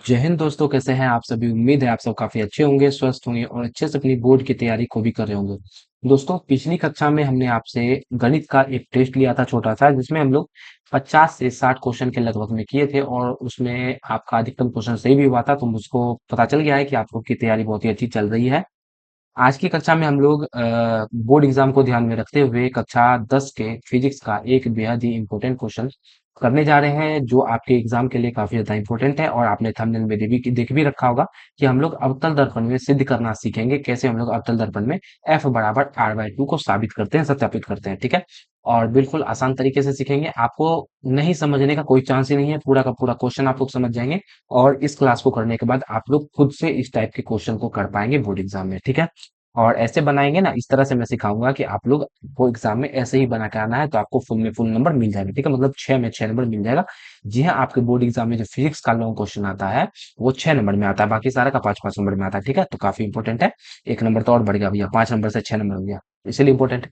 जय हिंद दोस्तों, कैसे हैं आप सभी। उम्मीद है आप सब काफी अच्छे होंगे, स्वस्थ होंगे और अच्छे से अपनी बोर्ड की तैयारी को भी कर रहे होंगे। दोस्तों, पिछली कक्षा में हमने आपसे गणित का एक टेस्ट लिया था छोटा सा, जिसमें हम लोग 50 से 60 क्वेश्चन के लगभग में किए थे और उसमें आपका अधिकतम क्वेश्चन सही भी हुआ था। तो मुझको पता चल गया है कि आप लोग की तैयारी बहुत ही अच्छी चल रही है। आज की कक्षा में हम लोग बोर्ड एग्जाम को ध्यान में रखते हुए कक्षा 10 के फिजिक्स का एक बेहद ही इम्पोर्टेंट क्वेश्चन करने जा रहे हैं, जो आपके एग्जाम के लिए काफी ज्यादा इम्पोर्टेंट है। और आपने थंबनेल में देख भी रखा होगा कि हम लोग अवतल दर्पण में सिद्ध करना सीखेंगे, कैसे हम लोग अवतल दर्पण में एफ बराबर आर बाई टू को साबित करते हैं, सत्यापित करते हैं। ठीक है। और बिल्कुल आसान तरीके से सीखेंगे, आपको नहीं समझने का कोई चांस ही नहीं है, पूरा का पूरा क्वेश्चन आप लोग समझ जाएंगे। और इस क्लास को करने के बाद आप लोग खुद से इस टाइप के क्वेश्चन को कर पाएंगे बोर्ड एग्जाम में। ठीक है। और ऐसे बनाएंगे ना, इस तरह से मैं सिखाऊंगा कि आप लोग वो एग्जाम में ऐसे ही बना के आना है, तो आपको फुल में फुल नंबर मिल जाएगा। ठीक है, मतलब 6 में 6 नंबर मिल जाएगा। जी हाँ, आपके बोर्ड एग्जाम में जो फिजिक्स का लॉन्ग क्वेश्चन आता है वो 6 नंबर में आता है, बाकी सारा का 5-5 नंबर में आता है। ठीक है, तो काफी इंपॉर्टेंट है। एक नंबर तो और बढ़ गया भैया, 5 नंबर से 6 नंबर हो गया, इसलिए इंपॉर्टेंट है।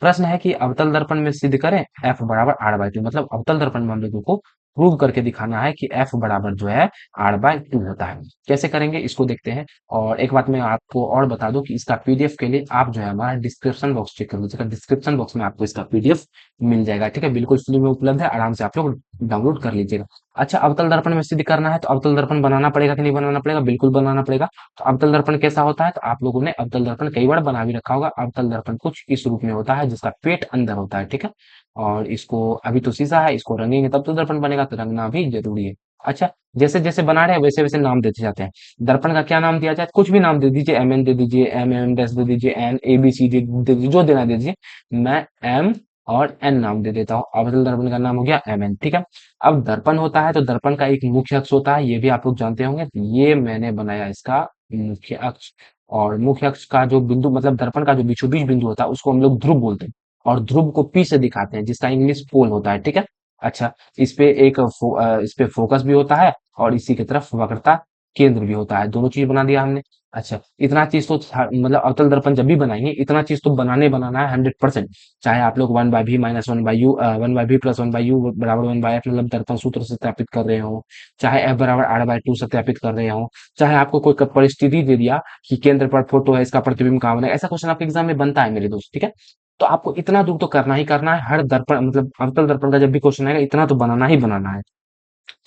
प्रश्न है कि अवतल दर्पण में सिद्ध करें एफ बराबर आर बाई टू, मतलब अवतल दर्पण में हम लोगों को प्रूव करके दिखाना है कि एफ बराबर जो है आर बाई टू होता है। कैसे करेंगे इसको देखते हैं। और एक बात मैं आपको और बता दूं कि इसका पीडीएफ के लिए आप जो है हमारा डिस्क्रिप्शन बॉक्स चेक कर लीजिएगा। डिस्क्रिप्शन बॉक्स में आपको इसका पीडीएफ मिल जाएगा। ठीक है, बिल्कुल फ्री में उपलब्ध है, आराम से आप लोग डाउनलोड कर लीजिएगा। अच्छा, अवतल दर्पण में सिद्ध करना है तो अवतल दर्पण बनाना पड़ेगा कि नहीं बनाना पड़ेगा? बिल्कुल बनाना पड़ेगा। तो अवतल दर्पण कैसा होता है, तो आप लोगों ने अवतल दर्पण कई बार बना भी रखा होगा। अवतल दर्पण कुछ इस रूप में होता है, जिसका पेट अंदर होता है। ठीक है। और इसको अभी तो शीशा है, इसको रंगेंगे तब तो दर्पण बनेगा, तो रंगना भी जरूरी है। अच्छा, जैसे जैसे बना रहे हैं वैसे वैसे नाम देते जाते हैं। दर्पण का क्या नाम दिया जाए? कुछ भी नाम दे दीजिए, एम एन दे दीजिए, एम एम डैश दे दीजिए, एन ए बी सी दे दीजिए, जो देना दे दीजिए। मैं एम और एन नाम दे देता हूँ। अवतल दर्पण का नाम हो गया एम एन। ठीक है। अब दर्पण होता है तो दर्पण का एक मुख्य अक्ष होता है, ये भी आप लोग जानते होंगे। तो ये मैंने बनाया इसका मुख्य अक्ष। और मुख्य अक्ष का जो बिंदु, मतलब दर्पण का जो बीचों बीच बिंदु होता है, उसको हम लोग ध्रुव बोलते हैं। और ध्रुव को पी से दिखाते हैं, जिसका इंग्लिश पोल होता है। ठीक है। अच्छा, इस पे फोकस भी होता है और इसी की तरफ वक्रता केंद्र भी होता है। दोनों चीज बना दिया हमने। अच्छा, इतना चीज तो मतलब अवतल दर्पण जब भी बनाएंगे इतना चीज तो बनाना है 100%। चाहे आप लोग वन बाई भी minus one by you, one by भी प्लस वन बाई यू बराबर वन बाई एफ, मतलब दर्पण सूत्र सत्यापित कर रहे हो, चाहे एफ बराबर आर बाई टू सत्यापित कर रहे हो, चाहे आपको कोई परिस्थिति दे दिया कि केंद्र पर फोटो है, इसका प्रतिबिंब कहाँ बनेगा, ऐसा क्वेश्चन आपके एग्जाम में बनता है मेरे दोस्त। ठीक है। तो आपको इतना दूर तो करना ही करना है, हर दर्पण मतलब अवतल दर्पण का जब भी क्वेश्चन आएगा इतना तो बनाना ही बनाना है।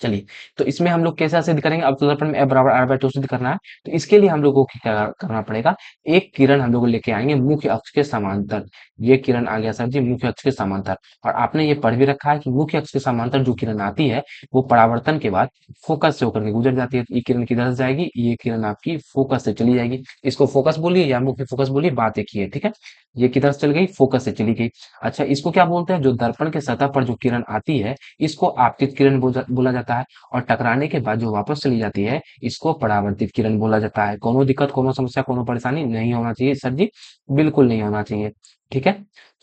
चलिए, तो इसमें हम लोग कैसे सिद्ध करेंगे? अवतल दर्पण में F बराबर आर बाई टू सिद्ध करना है। तो इसके लिए हम लोगों को क्या करना पड़ेगा? एक किरण हम लोग लेके आएंगे मुख्य अक्ष के समांतर। ये किरण आ गया सर जी मुख्य अक्ष के समांतर। और आपने ये पढ़ भी रखा है कि मुख्य अक्ष के समांतर जो किरण आती है वो परावर्तन के बाद फोकस से होकर के गुजर जाती है। तो ये किरण किधर से जाएगी? ये किरण आपकी फोकस से चली जाएगी। इसको फोकस बोलिए या मुख्य फोकस बोलिए, बात एक ही है। ठीक है। ये किधर से चल गई? फोकस से चली गई। अच्छा, इसको क्या बोलते हैं? जो दर्पण के सतह पर जो किरण आती है इसको आपतित किरण बोला जाता है। और टकराने के बाद जो वापस चली जाती है इसको परावर्तित किरण बोला जाता है। कोनो दिक्कत, कोनो समस्या, कोनो परेशानी नहीं होना चाहिए सर जी, बिल्कुल नहीं होना चाहिए। ठीक है।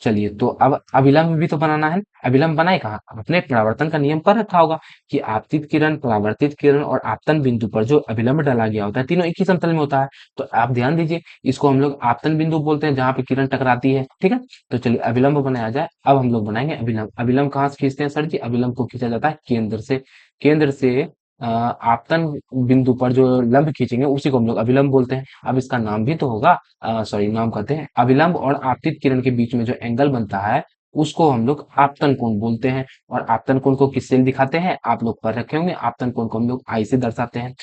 चलिए, तो अब अभिलंब भी तो बनाना है। अभिलंब बनाए कहाँ? आपने परावर्तन का नियम पर रखा होगा कि आपतित किरण, परावर्तित किरण और आपतन बिंदु पर जो अभिलंब डाला गया होता है तीनों एक ही समतल में होता है। तो आप ध्यान दीजिए, इसको हम लोग आपतन बिंदु बोलते हैं, जहां पे किरण टकराती है। ठीक है। तो चलिए अभिलंब बनाया जाए। अब हम लोग बनाएंगे अभिलंब। अभिलंब कहाँ से खींचते हैं सर जी? अभिलंब को खींचा जाता है केंद्र से। केंद्र से आपतन बिंदु पर जो लंब खींचेंगे उसी को हम लोग अभिलंब बोलते हैं। अब इसका नाम भी तो होगा, सॉरी नाम कहते हैं। अभिलंब और आपतित किरण के बीच में जो एंगल बनता है उसको हम लोग आपतन कोण बोलते हैं। और आपतन कोण को किससे दिखाते हैं? आप लोग पढ़ रखे होंगे, आपतन कोण को हम लोग आई से दर्शाते हैं।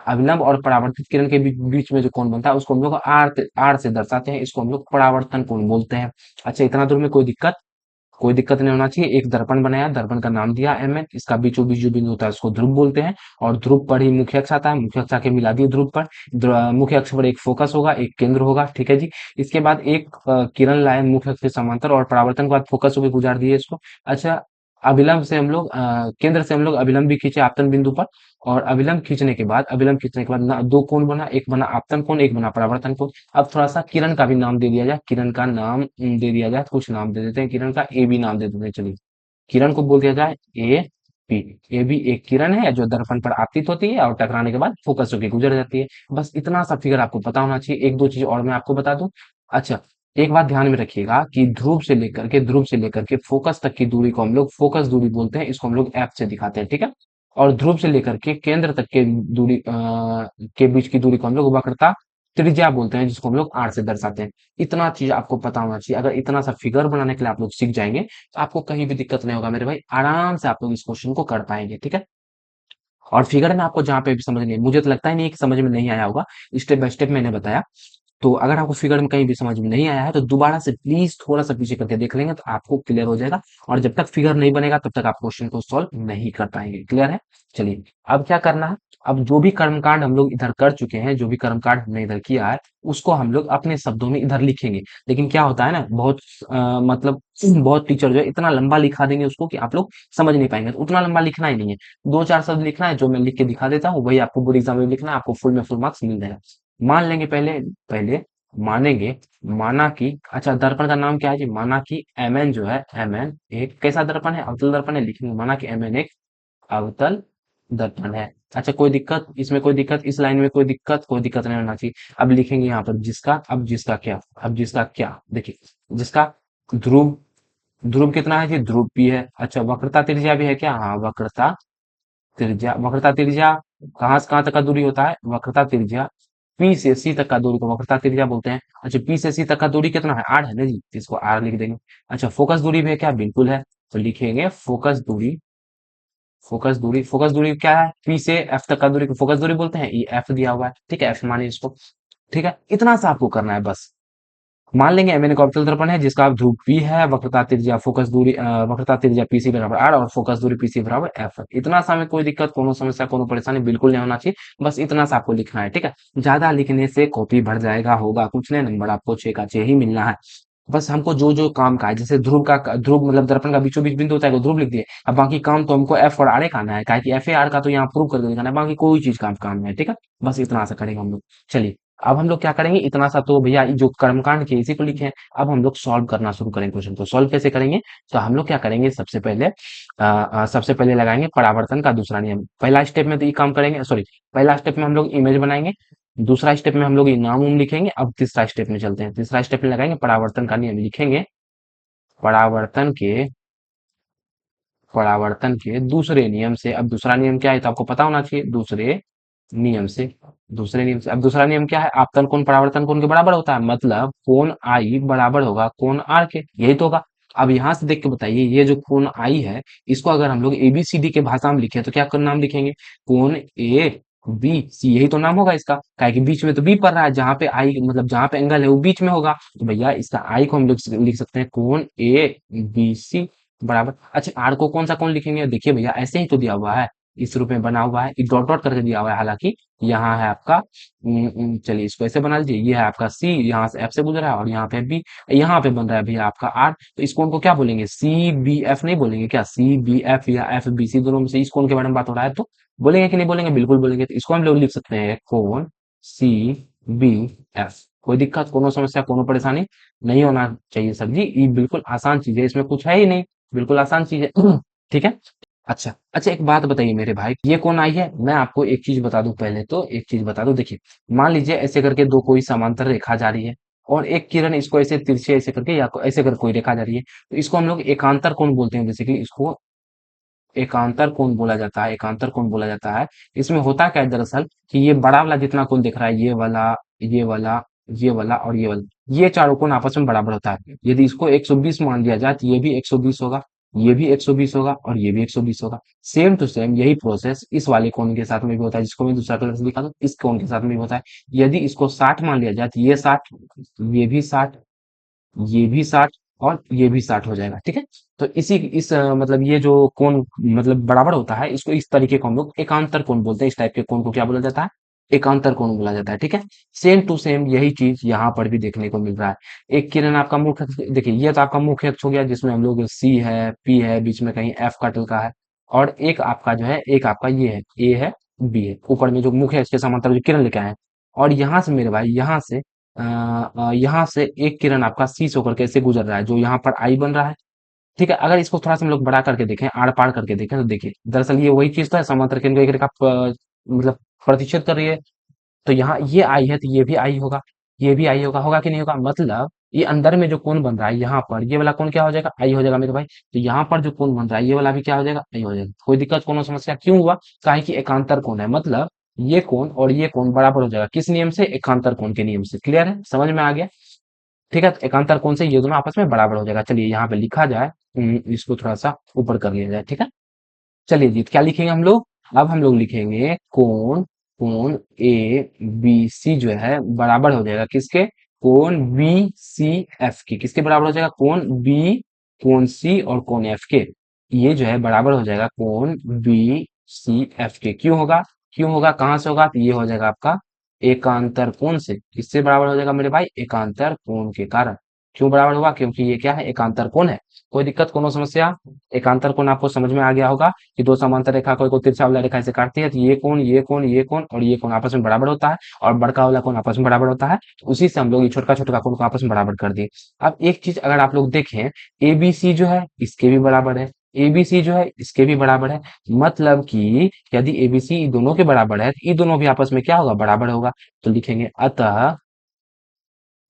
अभिलंब और परावर्तित किरण के बीच में जो कोण बनता है उसको हम लोग आर से दर्शाते हैं, इसको हम लोग परावर्तन कोण बोलते हैं। अच्छा, इतना दूर में कोई दिक्कत? कोई दिक्कत नहीं होना चाहिए। एक दर्पण बनाया, दर्पण का नाम दिया एम एन, इसका बीचों बीच जो बिंदु होता है उसको ध्रुव बोलते हैं। और ध्रुव पर ही मुख्य अक्ष आता है, मुख्य अक्ष आके मिला दिए ध्रुव पर। मुख्य अक्ष पर एक फोकस होगा, एक केंद्र होगा। ठीक है जी। इसके बाद एक किरण लाए मुख्य अक्ष के समांतर और परावर्तन के बाद फोकस होकर गुजार दिए इसको। अच्छा, अभिलंब से हम लोग केंद्र से हम लोग अभिलंब भी खींचे आपतन बिंदु पर। और अभिलंब खींचने के बाद दो कोण बना, एक बना आपतन कोण, एक बना परावर्तन कोण। अब थोड़ा सा किरण का भी नाम दे दिया जाए, किरण का नाम दे दिया जाए, कुछ नाम दे देते हैं किरण का, ए बी नाम दे देते हैं। चलिए, किरण को बोल दिया जाए ए बी। ए बी एक किरण है जो दर्पण पर आपतित होती है और टकराने के बाद फोकस होकर गुजर जाती है। बस इतना सा फिगर आपको पता होना चाहिए। एक दो चीज और मैं आपको बता दूं। अच्छा, एक बात ध्यान में रखिएगा कि ध्रुव से लेकर के फोकस तक की दूरी को हम लोग फोकस दूरी बोलते हैं, इसको हम लोग एफ से दिखाते हैं। ठीक है। और ध्रुव से लेकर के केंद्र तक के दूरी के बीच की दूरी को हम लोग वक्रता त्रिज्या बोलते हैं, जिसको हम लोग आर से दर्शाते हैं। इतना चीज आपको पता होना चाहिए। अगर इतना सा फिगर बनाने के लिए आप लोग सीख जाएंगे तो आपको कहीं भी दिक्कत नहीं होगा मेरे भाई, आराम से आप लोग इस क्वेश्चन को कर पाएंगे, ठीक है। और फिगर में आपको जहाँ पे भी समझ नहीं, मुझे तो लगता ही नहीं है कि समझ में नहीं आया होगा, स्टेप बाय स्टेप मैंने बताया। तो अगर आपको फिगर में कहीं भी समझ में नहीं आया है तो दोबारा से प्लीज थोड़ा सा पीछे करके देख लेंगे तो आपको क्लियर हो जाएगा। और जब तक फिगर नहीं बनेगा तब तक आप क्वेश्चन को सॉल्व नहीं कर पाएंगे। क्लियर है? चलिए, अब क्या करना है। अब जो भी कर्मकांड हम लोग इधर कर चुके हैं, जो भी कर्मकांड हमने इधर किया है, उसको हम लोग अपने शब्दों में इधर लिखेंगे। लेकिन क्या होता है ना, बहुत मतलब बहुत टीचर जो है इतना लंबा लिखा देंगे उसको कि आप लोग समझ नहीं पाएंगे। तो उतना लंबा लिखना ही नहीं है, दो चार शब्द लिखना है, जो मैं लिख के दिखा देता हूँ वही आपको बोर्ड एग्जाम में लिखना है, आपको फुल में फुल मार्क्स मिल जाएगा। मान लेंगे पहले, पहले मानेंगे, माना कि, अच्छा दर्पण का नाम क्या है जी, माना कि mn जो है, mn एक कैसा दर्पण है, अवतल दर्पण है, लिखेंगे माना कि mn एक अवतल दर्पण है। अच्छा कोई दिक्कत इसमें, कोई दिक्कत इस लाइन में, कोई दिक्कत नहीं होना चाहिए। अब लिखेंगे यहाँ पर जिसका, अब जिसका क्या, अब जिसका क्या, देखिए जिसका ध्रुव, ध्रुव कितना है जी, ध्रुव p है। अच्छा वक्रता त्रिज्या भी है क्या, हाँ वक्रता त्रिज्या, वक्रता त्रिज्या कहाँ से कहाँ तक का दूरी होता है, वक्रता त्रिज्या पी से सी तक का दूरी को वक्रता त्रिज्या बोलते हैं। अच्छा पी से सी तक का दूरी कितना है, आर है ना जी, तो इसको आर लिख देंगे। अच्छा फोकस दूरी भी है क्या, बिल्कुल है, तो लिखेंगे फोकस दूरी, फोकस दूरी, फोकस दूरी क्या है, पी से एफ तक का दूरी को फोकस दूरी बोलते हैं, ये एफ दिया हुआ है, ठीक है, एफ मानिए इसको। ठीक है, इतना सा आपको करना है बस। मान लेंगे एम एन एक अवतल दर्पण है जिसका ध्रुव P है, वक्रता त्रिज्या फोकस दूरी वक्रता त्रिज्या पीसी बराबर आर और फोकस दूरी पीसी बराबर एफ। इतना सा में कोई दिक्कत, कोनो समस्या, कोनो परेशानी बिल्कुल नहीं होना चाहिए, बस इतना सा आपको लिखना है, ठीक है। ज्यादा लिखने से कॉपी भर जाएगा, होगा कुछ नहीं, नंबर आपको 6 का 6 ही मिलना है। बस हमको जो जो काम का है, जैसे ध्रुव का, ध्रुव मतलब दर्पण का बीचों बीच बिंदु होता है, वो ध्रुव लिख दिए। अब बाकी काम तो हमको एफ और आर का आना है, काहे कि एफ ए आर का तो यहाँ प्रूव करके दिखाना है, बाकी कोई चीज काम नहीं है, ठीक है। बस इतना सा करेंगे हम लोग। चलिए, अब हम लोग क्या करेंगे, इतना सा तो भैया जो कर्मकांड के इसी को लिखे हैं। अब हम लोग सॉल्व करना शुरू करेंगे क्वेश्चन को। सॉल्व कैसे करेंगे, तो हम लोग क्या करेंगे, सबसे पहले लगाएंगे परावर्तन का दूसरा नियम। पहला स्टेप में तो ये काम करेंगे, सॉरी, पहला स्टेप में हम लोग इमेज बनाएंगे, दूसरा स्टेप में हम लोग ये नाम उम लिखेंगे। अब तीसरा स्टेप में चलते हैं, तीसरा स्टेप में लगाएंगे परावर्तन का नियम, लिखेंगे परावर्तन के, परावर्तन के दूसरे नियम से। अब दूसरा नियम क्या है तो आपको पता होना चाहिए, दूसरे नियम से, दूसरे नियम से। अब दूसरा नियम क्या है, आपतन कोण परावर्तन कोण के बराबर होता है, मतलब कोण आई बराबर होगा कोण आर के, यही तो होगा। अब यहां से देख के बताइए, ये जो कोण आई है, इसको अगर हम लोग एबीसीडी के भाषा में लिखे तो क्या नाम लिखेंगे, कोण ए बी सी, यही तो नाम होगा इसका, क्या कि बीच में तो बी पड़ रहा है, जहां पे आई मतलब जहां पे एंगल है वो बीच में होगा, तो भैया इसका आई को हम लोग लिख सकते हैं कोण ए बी सी बराबर। अच्छा आर को कौन सा कोण लिखेंगे, देखिए भैया ऐसे ही तो दिया हुआ है, इस रूप में बना हुआ है, एक डॉट डॉट करके दिया हुआ है, हालांकि यहाँ है आपका चलिए इसको ऐसे बना लीजिए, ये है आपका सी, यहाँ से एफ से गुजरा है, और यहाँ पे बी, यहाँ पे बन रहा है भैया आपका आर, तो इस कोण को क्या बोलेंगे, सी बी एफ नहीं बोलेंगे क्या, सी बी एफ या एफ बी सी, दोनों में से इस कोण के बारे में बात हो रहा है, तो बोलेंगे कि नहीं बोलेंगे, बिल्कुल बोलेंगे। तो इसको हम लोग लिख सकते हैं कोण सी बी एफ। कोई दिक्कत, कोनो समस्या, कोनो परेशानी नहीं होना चाहिए सर जी, ये बिल्कुल आसान चीज है, इसमें कुछ है ही नहीं, बिल्कुल आसान चीज है। ठीक है। अच्छा अच्छा, एक बात बताइए मेरे भाई, ये कौन आई है, मैं आपको एक चीज बता दूं, पहले तो एक चीज बता दूं, देखिए मान लीजिए ऐसे करके दो कोई समांतर रेखा जा रही है, और एक किरण इसको ऐसे तिरछे ऐसे करके या ऐसे कर कोई रेखा जा रही है, तो इसको हम लोग एकांतर कोण बोलते हैं, जैसे कि इसको एकांतर कोण बोला जाता है, एकांतर कोण बोला जाता है। इसमें होता क्या है दरअसल, कि ये बड़ा वाला जितना कोण दिख रहा है, ये वाला, ये वाला, ये वाला और ये वाला, ये चारों कोण आपस में बराबर होता है। यदि इसको 120 मान लिया जाए तो ये भी 120 होगा, ये भी 120 होगा और ये भी 120 होगा। सेम टू सेम यही प्रोसेस इस वाले कोण के साथ में भी होता है, जिसको मैं दूसरा कलर से दिखा दूं, इस कोण के साथ में भी होता है। यदि इसको 60 मान लिया जाए तो ये 60, ये भी 60, ये भी 60 और ये भी 60 हो जाएगा, ठीक है। तो मतलब ये जो कोण मतलब बराबर होता है, इसको इस तरीके को हम लोग एकांतर कोण बोलते हैं। इस टाइप के कोण को क्या बोला जाता है, एकांतर कोण बोला जाता है, ठीक है। सेम टू सेम यही चीज यहाँ पर भी देखने को मिल रहा है। एक किरण आपका मुख्य अक्ष, देखिए ये तो आपका मुख्य अक्ष हो गया, जिसमें हम लोग सी है, पी है, बीच में कहीं एफ का तिलका है, और एक आपका जो है, एक आपका ये है, ए है, बी है, ऊपर में जो मुख्य अक्ष के समांतर जो किरण लेके आए हैं। और यहाँ से मेरे भाई, यहाँ से एक किरण आपका सी से होकर के ऐसे गुजर रहा है, जो यहाँ पर आई बन रहा है, ठीक है। अगर इसको थोड़ा सा हम लोग बड़ा करके देखें, आड़ पाड़ करके देखें, तो देखिए दरअसल ये वही चीज तो है, समांतर किरण को एक रेखा मतलब प्रतिच्छेद कर रही है। तो यहाँ ये आई है तो ये भी आई होगा, ये भी आई होगा, होगा कि नहीं होगा, मतलब ये अंदर में जो कोण बन रहा है यहाँ पर, ये वाला कोण क्या हो जाएगा, आई हो जाएगा मेरे भाई। तो यहाँ पर जो कोण बन रहा है ये वाला भी क्या हो जाएगा, आई हो जाएगा। कोई दिक्कत, कोनो समस्या क्यों हुआ, काहे कि एकांतर कोण है, मतलब ये कोण और ये कोण बराबर हो जाएगा, किस नियम से, एकांतर कोण के नियम से। क्लियर है, समझ में आ गया। ठीक है, तो एकांतर कोण से ये दोनों आपस में बराबर हो जाएगा। चलिए यहाँ पे लिखा जाए, इसको थोड़ा सा ऊपर कर लिया जाए। ठीक है, चलिए जी, तो क्या लिखेंगे हम लोग, अब हम लोग लिखेंगे कोण, कोण ए बी सी जो है बराबर हो जाएगा किसके, कोण बी सी एफ के। किसके बराबर हो जाएगा, कोण बी, कोण सी और कोण एफ के। ये जो है बराबर हो जाएगा कोण बी सी एफ के। क्यों होगा, क्यों होगा, कहाँ से होगा, तो ये हो जाएगा आपका एकांतर कोण से। किससे बराबर हो जाएगा मेरे भाई, एकांतर कोण के कारण। क्यों बराबर हुआ, क्योंकि ये क्या है, एकांतर कोण है। कोई दिक्कत, कोनो समस्या, एकांतर कोण आपको समझ में आ गया होगा कि दो समांतर रेखा कोई को तिरछा वाला रेखा से काटती है, तो ये कोण, ये कोण, ये कोण और ये कोण आपस में बराबर होता है, और बड़का वाला कोण आपस में बराबर होता है। तो उसी से हम लोग ये छोटका छोटका कोण को आपस में बराबर कर दिए। अब एक चीज अगर आप लोग देखें, एबीसी जो है इसके भी बराबर है, एबीसी जो है इसके भी बराबर है, मतलब कि यदि एबीसी दोनों के बराबर है तो ये दोनों भी आपस में क्या होगा, बराबर होगा। तो लिखेंगे अतः,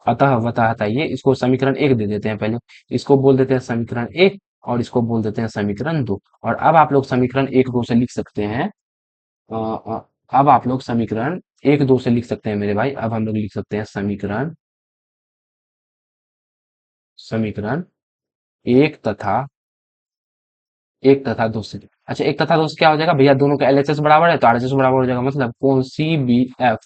अतः वतः अतः, ये इसको समीकरण एक दे देते हैं पहले, इसको बोल देते हैं समीकरण एक, और इसको बोल देते हैं समीकरण दो। और अब आप लोग समीकरण एक दो से लिख सकते हैं, अ, अब आप लोग समीकरण एक दो से लिख सकते हैं मेरे भाई। अब हम लोग लिख सकते हैं समीकरण, समीकरण एक तथा, एक तथा दो से। अच्छा, एक तथा दो से क्या हो जाएगा भैया, दोनों का एलएचएस बराबर है तो आरएचएस बराबर हो जाएगा, मतलब कोण सी बी एफ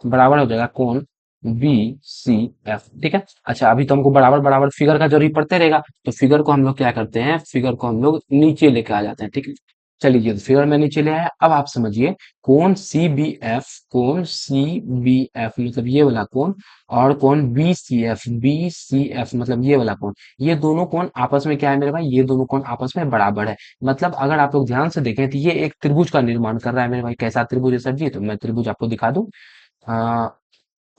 बराबर हो जाएगा कोण बी सी एफ। ठीक है, अच्छा अभी तो हमको बराबर बराबर फिगर का जरूरी पड़ते रहेगा, तो फिगर को हम लोग क्या करते हैं, फिगर को हम लोग नीचे लेके आ जाते हैं। ठीक है, चलिए ये तो फिगर में नीचे ले आया। अब आप समझिए, कोण सी बी एफ, कोण सी बी एफ मतलब ये वाला कोण, और कोण B C F, B C F मतलब ये वाला कोण, ये दोनों कोण आपस में क्या है मेरे भाई, ये दोनों कोण आपस में बराबर है। मतलब अगर आप लोग ध्यान से देखें तो ये एक त्रिभुज का निर्माण कर रहा है मेरे भाई। कैसा त्रिभुज है सर जी, तो मैं त्रिभुज आपको दिखा दूं। आ,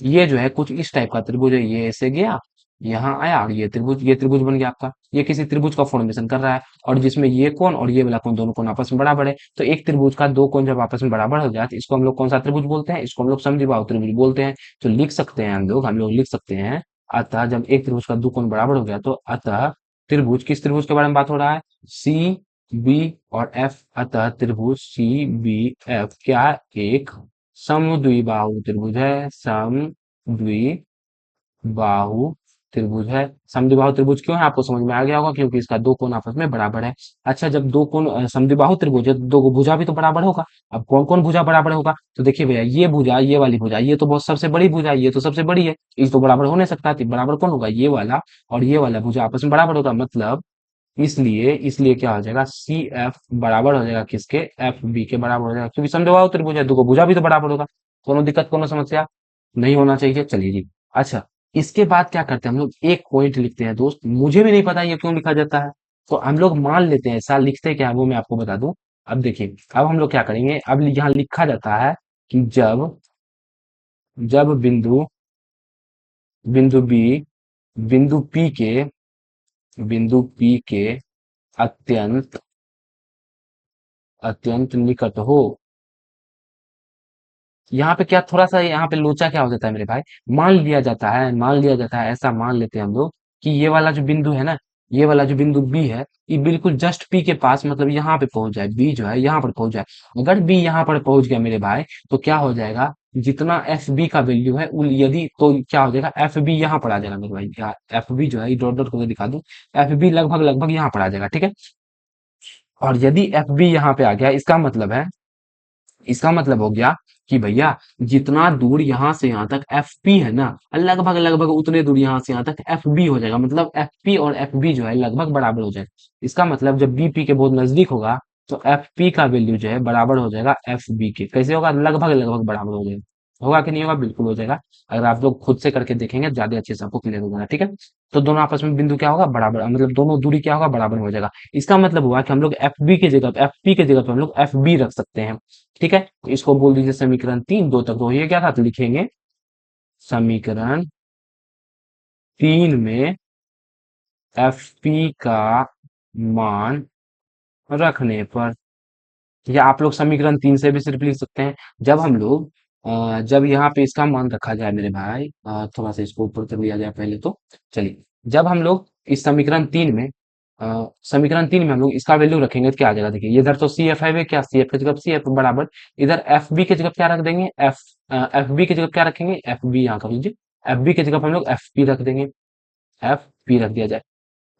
ये जो है कुछ इस टाइप का त्रिभुज है, ये ऐसे गया, यहाँ आया, और ये त्रिभुज बन गया आपका। ये किसी त्रिभुज का फॉर्मेशन कर रहा है, और जिसमें ये कोण और ये वाला कोण दोनों कोण आपस में बराबर है। तो एक त्रिभुज का दो कोण जब आपस में बराबर हो जाए तो इसको हम लोग कौन सा त्रिभुज बोलते हैं, इसको हम लोग समद्विबाहु त्रिभुज बोलते हैं। तो लिख सकते हैं हम लोग लिख सकते हैं, अतः जब एक त्रिभुज का दो कोण बराबर हो गया तो अतः त्रिभुज, किस त्रिभुज के बारे में बात हो रहा है, सी बी और एफ, अतः त्रिभुज सी बी एफ क्या, एक समद्विबाहु त्रिभुज है, समद्विबाहु त्रिभुज है। समद्विबाहु त्रिभुज क्यों है, आपको समझ में आ गया होगा, क्योंकि इसका दो कोण आपस में बराबर है। अच्छा, जब दो कोण समद्विबाहु त्रिभुज है तो दो भुजा भी तो बराबर होगा। अब कौन कौन भुजा बराबर होगा, तो देखिए भैया, ये भुजा, ये वाली भुजा, ये तो बहुत सबसे बड़ी भुजा है, ये तो सबसे बड़ी है, इस तो बराबर हो नहीं सकता। तो बराबर कौन होगा, ये वाला और ये वाला भुजा आपस में बराबर होगा, मतलब इसलिए इसलिए क्या हो जाएगा, सी एफ बराबर हो जाएगा किसके, एफ बी के बराबर हो जाएगा, क्योंकि समद्विबाहु त्रिभुज है, दो भुजा भी तो बराबर होगा। कोनो दिक्कत, कोनो समस्या नहीं होना चाहिए। चलिए जी, अच्छा इसके बाद क्या करते हैं हम लोग, एक पॉइंट लिखते हैं दोस्त, मुझे भी नहीं पता ये क्यों लिखा जाता है। तो हम लोग मान लेते हैं, ऐसा लिखते क्या है वो मैं आपको बता दूं। अब देखिए, अब हम लोग क्या करेंगे, अब यहाँ लिखा जाता है कि जब, जब बिंदु, बिंदु बी, बिंदु पी के, बिंदु पी के अत्यंत, अत्यंत निकट हो। यहाँ पे क्या थोड़ा सा, यहाँ पे लोचा क्या हो जाता है मेरे भाई, मान लिया जाता है, मान लिया जाता है, ऐसा मान लेते हैं हम लोग कि ये वाला जो बिंदु है ना, ये वाला जो बिंदु बी है, ये बिल्कुल जस्ट पी के पास, मतलब यहाँ पे पहुंच जाए, बी जो है यहाँ पर पहुंच जाए। अगर बी यहाँ पर पहुंच गया मेरे भाई, तो क्या हो जाएगा, जितना एफ बी का वैल्यू है यदि, तो क्या हो जाएगा, एफ बी यहाँ पर आ जाएगा मेरे भाई। एफ बी जो है, ये डॉट डॉट करके दिखा दूं, एफ बी लगभग लगभग यहाँ पर आ जाएगा। ठीक है, और यदि एफ बी यहाँ पे आ गया, इसका मतलब है, इसका मतलब हो गया कि भैया, जितना दूर यहाँ से यहाँ तक एफ पी है ना, लगभग लगभग उतने दूर यहाँ से यहाँ तक एफ बी हो जाएगा, मतलब एफ पी और एफ बी जो है लगभग बराबर हो जाएगा। इसका मतलब जब बी पी के बहुत नजदीक होगा, तो एफ पी का वैल्यू जो है बराबर हो जाएगा एफ बी के। कैसे होगा, लगभग लगभग बराबर हो जाएगा। होगा कि नहीं होगा, बिल्कुल हो जाएगा। अगर आप लोग खुद से करके देखेंगे ज्यादा अच्छे से आपको क्लियर हो जाएगा। ठीक है, तो दोनों आपस में बिंदु क्या होगा, बराबर, मतलब दोनों दूरी क्या होगा, बराबर हो जाएगा। इसका मतलब हुआ कि हम लोग एफ बी की जगह, एफ पी की जगह पे हम लोग एफ बी रख सकते हैं। ठीक है, तो इसको बोल दीजिए समीकरण तीन, दो तक तो ये क्या था, तो लिखेंगे समीकरण तीन में एफ पी का मान रखने पर, या आप लोग समीकरण तीन से भी सिर्फ लिख सकते हैं, जब हम लोग जब यहाँ पे इसका मान रखा जाए मेरे भाई, थोड़ा सा इसको ऊपर कर लिया जाए पहले तो। चलिए, जब हम लोग इस समीकरण तीन में हम लोग इसका वैल्यू रखेंगे तो क्या आ जाएगा, देखिए इधर तो सी एफ है, क्या सी एफ की जगह सी एफ बराबर, इधर एफ बी की जगह क्या रख देंगे, एफ बी की जगह क्या रखेंगे, एफ बी यहाँ कर लीजिए, एफ बी की जगह पे हम लोग एफ पी रख देंगे, एफ पी रख दिया जाए।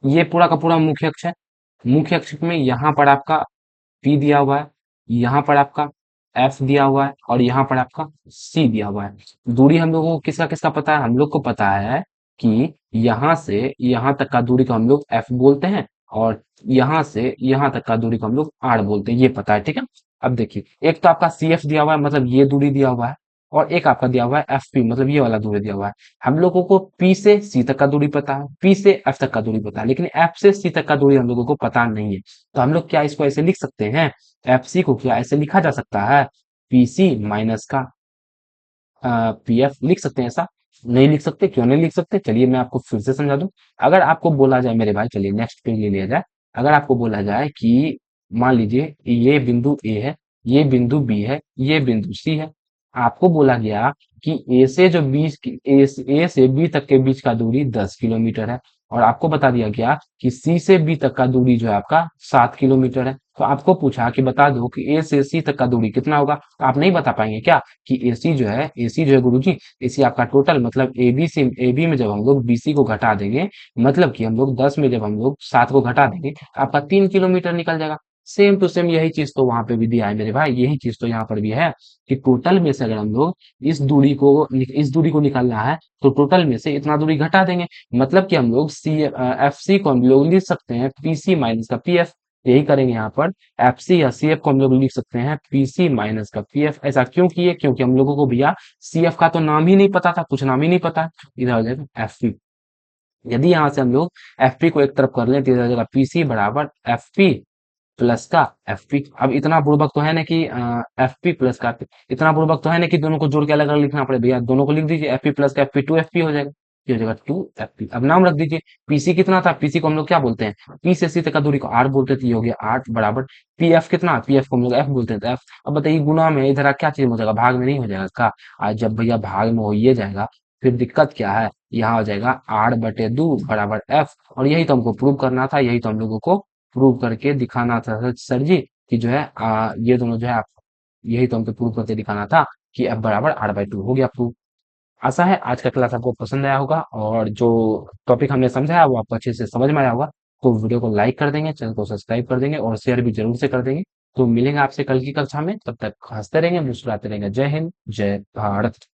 ये पूरा का पूरा मुख्य अक्ष है। मुख्य अक्ष में यहाँ पर आपका पी दिया हुआ है, यहाँ पर आपका एफ दिया हुआ है, और यहाँ पर आपका सी दिया हुआ है। दूरी हम लोगों को किसका किसका पता है, हम लोग को पता है कि यहाँ से यहाँ तक का दूरी को हम लोग एफ बोलते हैं, और यहाँ से यहाँ तक का दूरी को हम लोग आर बोलते हैं, ये पता है, ठीक है। अब देखिए, एक तो आपका सी एफ दिया हुआ है, मतलब ये दूरी दिया हुआ है, और एक आपका दिया हुआ है एफ पी, मतलब ये वाला दूरी दिया हुआ है। हम लोगों को पी से सी तक का दूरी पता है, पी से एफ तक का दूरी पता है, लेकिन एफ से सी तक का दूरी हम लोगों को पता नहीं है। तो हम लोग क्या इसको ऐसे लिख सकते हैं, एफ सी को क्या ऐसे लिखा जा सकता है, पी सी माइनस का पी एफ लिख सकते हैं ऐसा? नहीं लिख सकते, क्यों नहीं लिख सकते, चलिए मैं आपको फिर से समझा दूं। अगर आपको बोला जाए मेरे भाई, चलिए नेक्स्ट पेज ले लिया जाए। अगर आपको बोला जाए कि मान लीजिए ये बिंदु ए है, ये बिंदु बी है, ये बिंदु सी है। आपको बोला गया कि ए से जो बीच की ए से बी तक के बीच का दूरी 10 किलोमीटर है, और आपको बता दिया गया कि सी से बी तक का दूरी जो है आपका 7 किलोमीटर है। तो आपको पूछा कि बता दो कि ए से सी तक का दूरी कितना होगा, तो आप नहीं बता पाएंगे क्या कि एसी जो है गुरुजी, एसी आपका टोटल, मतलब ए बी में जब हम लोग बीसी को घटा देंगे, मतलब कि हम लोग 10 में जब हम लोग 7 को घटा देंगे, तो आपका 3 किलोमीटर निकल जाएगा। सेम टू सेम यही चीज तो वहां पे भी दिया है मेरे भाई, यही चीज तो यहाँ पर भी है कि टोटल में से अगर हम लोग इस दूरी को निकालना है, तो टोटल में से इतना दूरी घटा देंगे। मतलब कि हम लोग एफ सी को हम लोग लिख सकते हैं पीसी माइनस का पी एफ, यही करेंगे यहाँ पर। एफ सी या सी एफ को हम लोग लिख सकते हैं पीसी माइनस का पी एफ। ऐसा क्यों किए, क्योंकि हम लोगों को भैया सी एफ का तो नाम ही नहीं पता था, कुछ नाम ही नहीं पता। इधर हो जाएगा एफ पी। यदि यहाँ से हम लोग एफ पी को एक तरफ कर लें, तो इधर हो जाएगा पीसी बराबर एफ पी प्लस का एफ पी। अब इतना बुड़बक तो है ना कि एफ पी प्लस का इतना बुड़बक तो है ना कि दोनों को जोड़ के अलग अलग लिखना पड़े, भैया दोनों को लिख दीजिए, एफ पी प्लस का F P, two F P हो जाएगा, ये हो जाएगा टू एफ पी। अब नाम रख दीजिए, पीसी कितना था, पीसी को हम लोग क्या बोलते हैं, पी से सी तक का दूरी को आर बोलते थे, ये हो गया 8 बराबर पी एफ कितना, पी एफ को हम लोग एफ बोलते थे, एफ। अब बताइए गुना में इधर क्या चीज हो जाएगा, भाग में नहीं हो जाएगा इसका। आज जब भैया भाग में हो ये जाएगा, फिर दिक्कत क्या है, यहाँ हो जाएगा 8/2 बराबर एफ। और यही तो हमको प्रूव करना था, यही तो हम लोगों को प्रूव करके दिखाना था सर जी, कि जो है ये दोनों जो है आप, यही तो हमको प्रूव करके दिखाना था कि एफ बराबर 8/2 हो गया प्रूव। आशा है आज का क्लास आपको पसंद आया होगा, और जो टॉपिक हमने समझाया वो आपको अच्छे से समझ में आया होगा। तो वीडियो को लाइक कर देंगे, चैनल को सब्सक्राइब कर देंगे, और शेयर भी जरूर से कर देंगे। तो मिलेंगे आपसे कल की कक्षा में, तब तक हंसते रहेंगे, मुस्कुराते रहेंगे। जय हिंद, जय भारत।